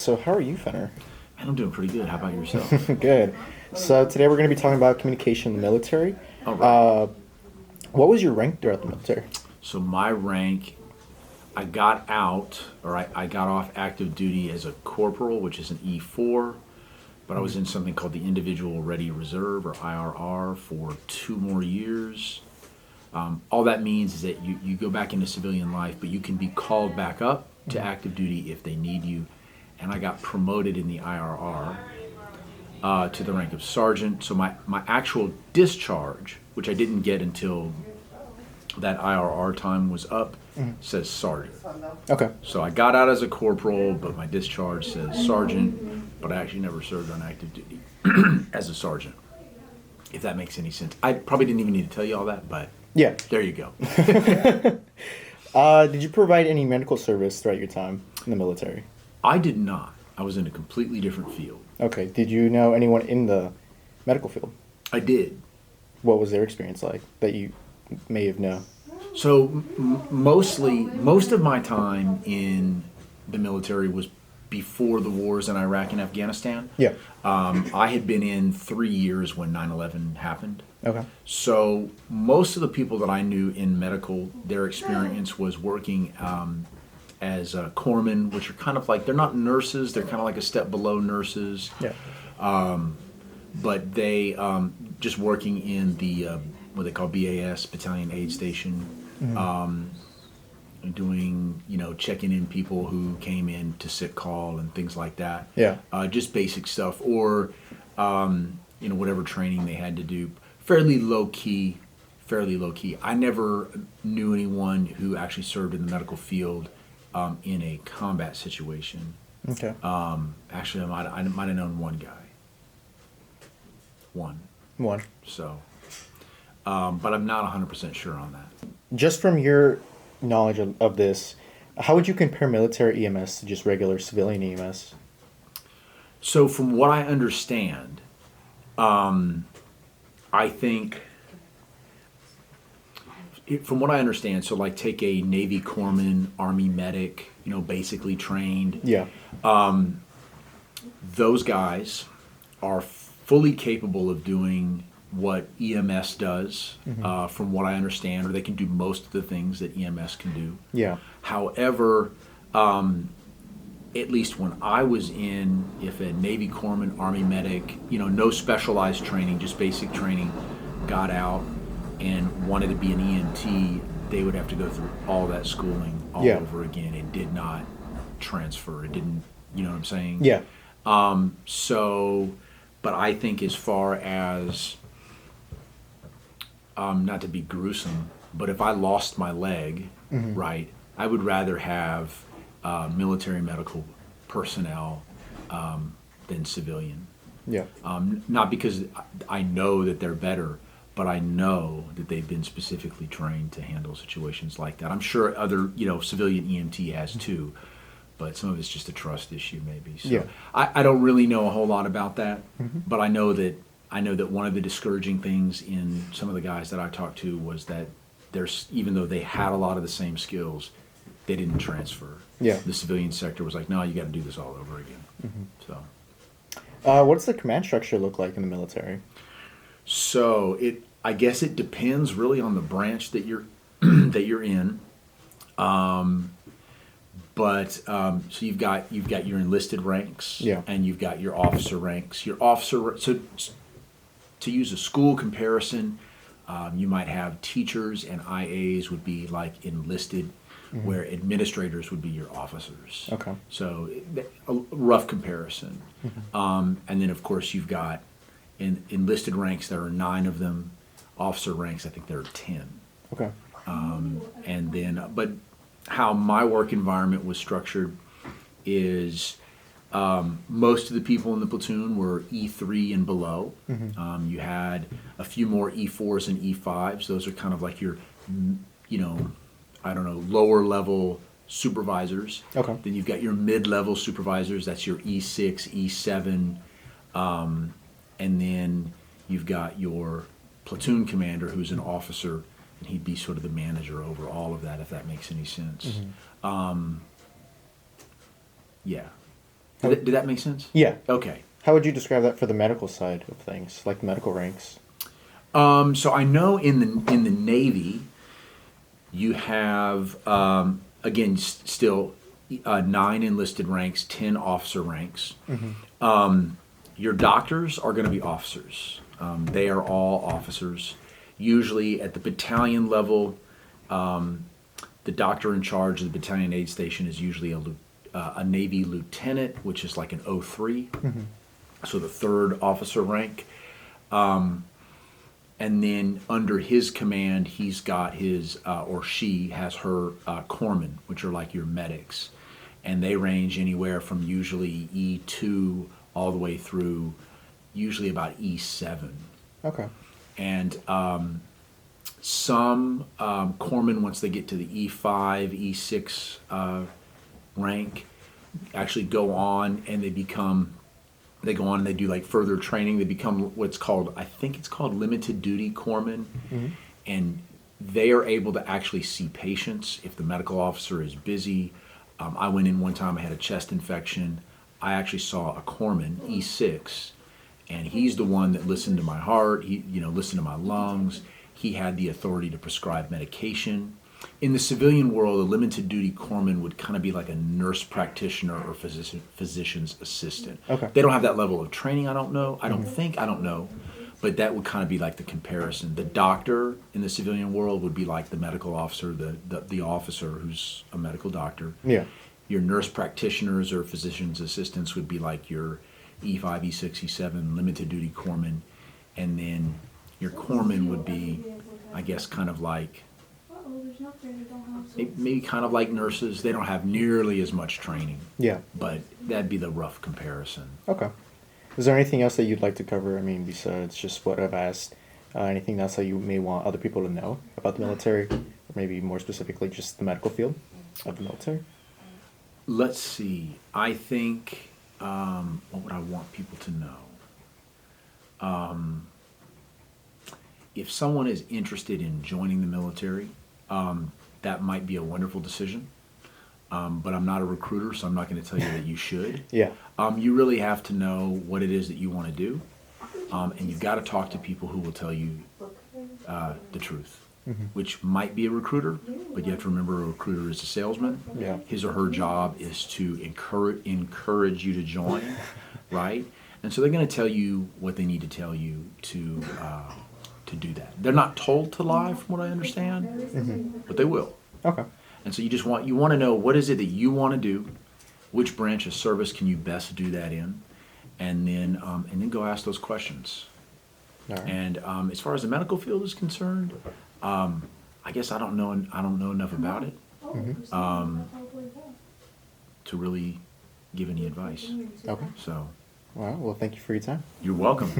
So how are you, Fenner? Man, I'm doing pretty good. How about yourself? Good. So today we're going to be talking about communication in the military. All right. What was your rank throughout the military? So my rank, I got out, or I got off active duty as a corporal, which is an E4, but I was in something called the Individual Ready Reserve, or IRR, for 2 more years. All that means is that you go back into civilian life, but you can be called back up to active duty if they need you. And I got promoted in the IRR to the rank of sergeant. So my actual discharge, which I didn't get until that IRR time was up, says sergeant. Okay. So I got out as a corporal, but my discharge says sergeant, but I actually never served on active duty as a sergeant, if that makes any sense. I probably didn't even need to tell you all that, but Yeah. there you go. Did you provide any medical service throughout your time in the military? I did not. I was in a completely different field. Okay. Did you know anyone in the medical field? I did. What was their experience like that you may have known? So most of my time in the military was before the wars in Iraq and Afghanistan. Yeah. I had been in 3 years when 9/11 happened. Okay. So most of the people that I knew in medical, their experience was working as corpsmen, which are kind of like, they're not nurses, they're kind of like a step below nurses, Yeah. but they just working in the what they call BAS, Battalion Aid Station, doing, checking in people who came in to sick call and things like that. Yeah. Just basic stuff, or whatever training they had to do. Fairly low key. I never knew anyone who actually served in the medical field in a combat situation. Okay. Actually, I might have known one guy. One. One. So, but I'm not 100% sure on that. Just from your knowledge of this, how would you compare military EMS to just regular civilian EMS? So, from what I understand, I think, from what I understand, so like take a Navy corpsman, Army medic, basically trained. Yeah. Those guys are fully capable of doing what EMS does, from what I understand, or they can do most of the things that EMS can do. Yeah. However, at least when I was in, if a Navy corpsman, Army medic, no specialized training, just basic training, got out and wanted to be an EMT, they would have to go through all that schooling all Yeah. over again. It did not transfer. It didn't, you know what I'm saying? Yeah. So, but I think as far as, not to be gruesome, but if I lost my leg, right, I would rather have military medical personnel than civilian. Yeah. Not because I know that they're better, but I know that they've been specifically trained to handle situations like that. I'm sure other, civilian EMT has too, but some of it's just a trust issue maybe. So Yeah. I don't really know a whole lot about that, but I know that one of the discouraging things in some of the guys that I talked to was that there's, even though they had a lot of the same skills, they didn't transfer. Yeah. The civilian sector was like, no, you got to do this all over again. So. What does the command structure look like in the military? So I guess it depends really on the branch that you're that you're in. So you've got your enlisted ranks, Yeah. and you've got your officer ranks. So to use a school comparison, you might have teachers and IAs would be like enlisted, where administrators would be your officers. Okay. So a rough comparison. And then of course you've got enlisted ranks. There are 9 of them. Officer ranks, I think there are 10. Okay. And then, but how my work environment was structured is most of the people in the platoon were E3 and below. You had a few more E4s and E5s. Those are kind of like your, lower level supervisors. Okay. Then you've got your mid-level supervisors. That's your E6, E7. And then you've got your platoon commander, who's an officer, and he'd be sort of the manager over all of that, if that makes any sense. Yeah. Did that make sense? Yeah. Okay. How would you describe that for the medical side of things, like medical ranks? So I know in the Navy, you have again still 9 enlisted ranks, 10 officer ranks. Your doctors are going to be officers. They are all officers. Usually at the battalion level, the doctor in charge of the battalion aid station is usually a Navy lieutenant, which is like an 03. So the 3rd officer rank. And then under his command, he's got his, or she has her corpsmen, which are like your medics. And they range anywhere from usually E2 all the way through usually about E7. Okay. And some corpsmen, once they get to the E5, E6 rank, actually go on and they go on and they do like further training. They become what's called, I think it's called limited duty corpsmen. And they are able to actually see patients if the medical officer is busy. I went in one time, I had a chest infection. I actually saw a corpsman, E6, and he's the one that listened to my heart, he listened to my lungs. He had the authority to prescribe medication. In the civilian world, a limited duty corpsman would kind of be like a nurse practitioner or physician's assistant. Okay. They don't have that level of training, I don't know. I don't know. But that would kind of be like the comparison. The doctor in the civilian world would be like the medical officer, the officer who's a medical doctor. Yeah. Your nurse practitioners or physician's assistants would be like your E5, E6, E7 limited duty corpsman. And then your corpsman would be, I guess, kind of like, maybe kind of like nurses. They don't have nearly as much training. Yeah. But that'd be the rough comparison. Okay. Is there anything else that you'd like to cover? I mean, besides just what I've asked, anything else that you may want other people to know about the military, or maybe more specifically just the medical field of the military? Let's see. I think, what would I want people to know? If someone is interested in joining the military, that might be a wonderful decision. But I'm not a recruiter, so I'm not going to tell you that you should. Yeah. You really have to know what it is that you want to do. And you've got to talk to people who will tell you the truth, which might be a recruiter, but you have to remember a recruiter is a salesman. Yeah. His or her job is to encourage you to join, right? And so they're going to tell you what they need to tell you to do that. They're not told to lie, from what I understand, but they will. Okay. And so you want to know what is it that you want to do, which branch of service can you best do that in, and then go ask those questions. All right. And as far as the medical field is concerned, I guess I don't know enough about it to really give any advice. Okay. So All right. Well, thank you for your time. you're welcome.